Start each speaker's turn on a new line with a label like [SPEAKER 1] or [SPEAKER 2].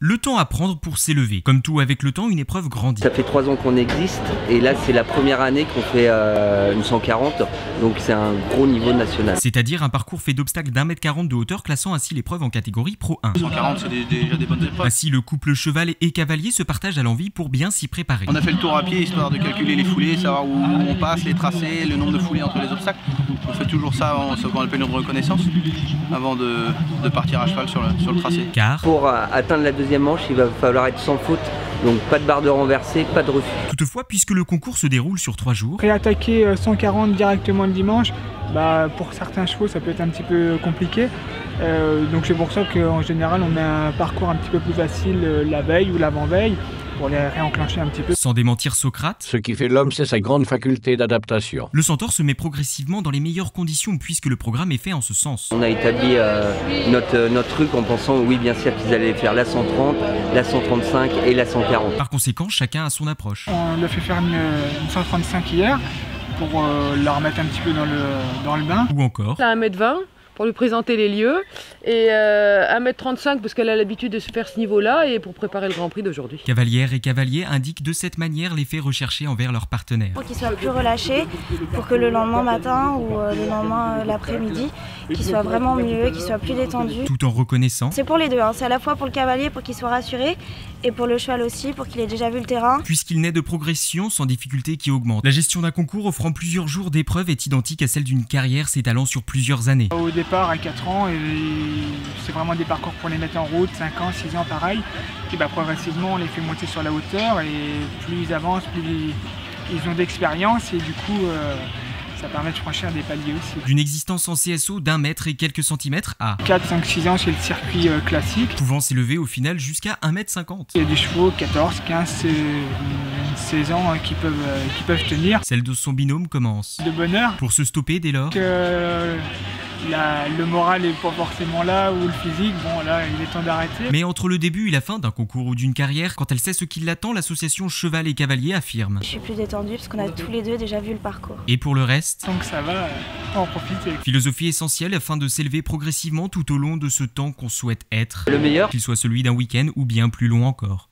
[SPEAKER 1] Le temps à prendre pour s'élever. Comme tout avec le temps, une épreuve grandit.
[SPEAKER 2] Ça fait 3 ans qu'on existe et là c'est la première année qu'on fait une 140, donc c'est un gros niveau national.
[SPEAKER 1] C'est-à-dire un parcours fait d'obstacles d'1,40 m de hauteur, classant ainsi l'épreuve en catégorie Pro 1.
[SPEAKER 3] 140 c'est déjà des bonnes épreuves.
[SPEAKER 1] Ainsi le couple cheval et cavalier se partagent à l'envie pour bien s'y préparer.
[SPEAKER 3] On a fait le tour à pied histoire de calculer les foulées, savoir où on passe, les tracés, le nombre de foulées entre les obstacles. On fait toujours ça avant ce qu'on appelle une reconnaissance, avant de partir à cheval sur le tracé.
[SPEAKER 1] Car
[SPEAKER 2] pour atteindre la deuxième manche, il va falloir être sans faute, donc pas de barre de renversée, pas de refus.
[SPEAKER 1] Toutefois, puisque le concours se déroule sur 3 jours,
[SPEAKER 4] Réattaquer 140 directement le dimanche, pour certains chevaux ça peut être un petit peu compliqué. Donc c'est pour ça qu'en général on met un parcours un petit peu plus facile la veille ou l'avant-veille pour les réenclencher un petit peu.
[SPEAKER 1] Sans démentir Socrate,
[SPEAKER 5] Ce qui fait l'homme, c'est sa grande faculté d'adaptation.
[SPEAKER 1] le centaure se met progressivement dans les meilleures conditions puisque le programme est fait en ce sens.
[SPEAKER 2] On a établi notre truc en pensant, oui bien sûr qu'ils allaient faire la 130, la 135 et la 140.
[SPEAKER 1] Par conséquent, chacun a son approche.
[SPEAKER 4] On leur fait faire une 135 hier pour la remettre un petit peu dans le bain.
[SPEAKER 1] Ou encore,
[SPEAKER 6] À 1,20 m pour lui présenter les lieux et 1,35 m parce qu'elle a l'habitude de se faire ce niveau-là et pour préparer le Grand Prix d'aujourd'hui.
[SPEAKER 1] cavalières et cavaliers indiquent de cette manière l'effet recherché envers leurs partenaires.
[SPEAKER 7] Pour qu'ils soient plus relâchés, pour que le lendemain matin ou le lendemain l'après-midi, qu'ils soient vraiment mieux, qu'ils soient plus détendus.
[SPEAKER 1] Tout en reconnaissant,
[SPEAKER 7] C'est pour les deux, c'est à la fois pour le cavalier pour qu'il soit rassuré et pour le cheval aussi pour qu'il ait déjà vu le terrain.
[SPEAKER 1] puisqu'il naît de progression sans difficulté qui augmente. La gestion d'un concours offrant plusieurs jours d'épreuve est identique à celle d'une carrière s'étalant sur plusieurs années.
[SPEAKER 4] Au départ à 4 ans, c'est vraiment des parcours pour les mettre en route, 5 ans, 6 ans pareil. Et progressivement on les fait monter sur la hauteur et plus ils avancent, plus ils ont d'expérience et du coup ça permet de franchir des paliers aussi.
[SPEAKER 1] D'une existence en CSO d'1 mètre et quelques centimètres à
[SPEAKER 4] 4, 5, 6 ans c'est le circuit classique.
[SPEAKER 1] pouvant s'élever au final jusqu'à 1,50 m.
[SPEAKER 4] Il y a des chevaux 14, 15, 16 ans qui peuvent tenir.
[SPEAKER 1] Celle de son binôme commence.
[SPEAKER 4] De bonne heure.
[SPEAKER 1] Pour se stopper dès lors,
[SPEAKER 4] Que le moral n'est pas forcément là ou le physique, là il est temps d'arrêter.
[SPEAKER 1] mais entre le début et la fin d'un concours ou d'une carrière, quand elle sait ce qui l'attend, l'association Cheval et Cavalier affirme.
[SPEAKER 7] Je suis plus détendue parce qu'on a tous les deux déjà vu le parcours.
[SPEAKER 1] Et pour le reste,
[SPEAKER 4] Donc ça va, faut en profiter.
[SPEAKER 1] philosophie essentielle afin de s'élever progressivement tout au long de ce temps qu'on souhaite être,
[SPEAKER 2] Le meilleur,
[SPEAKER 1] qu'il soit celui d'un week-end ou bien plus long encore.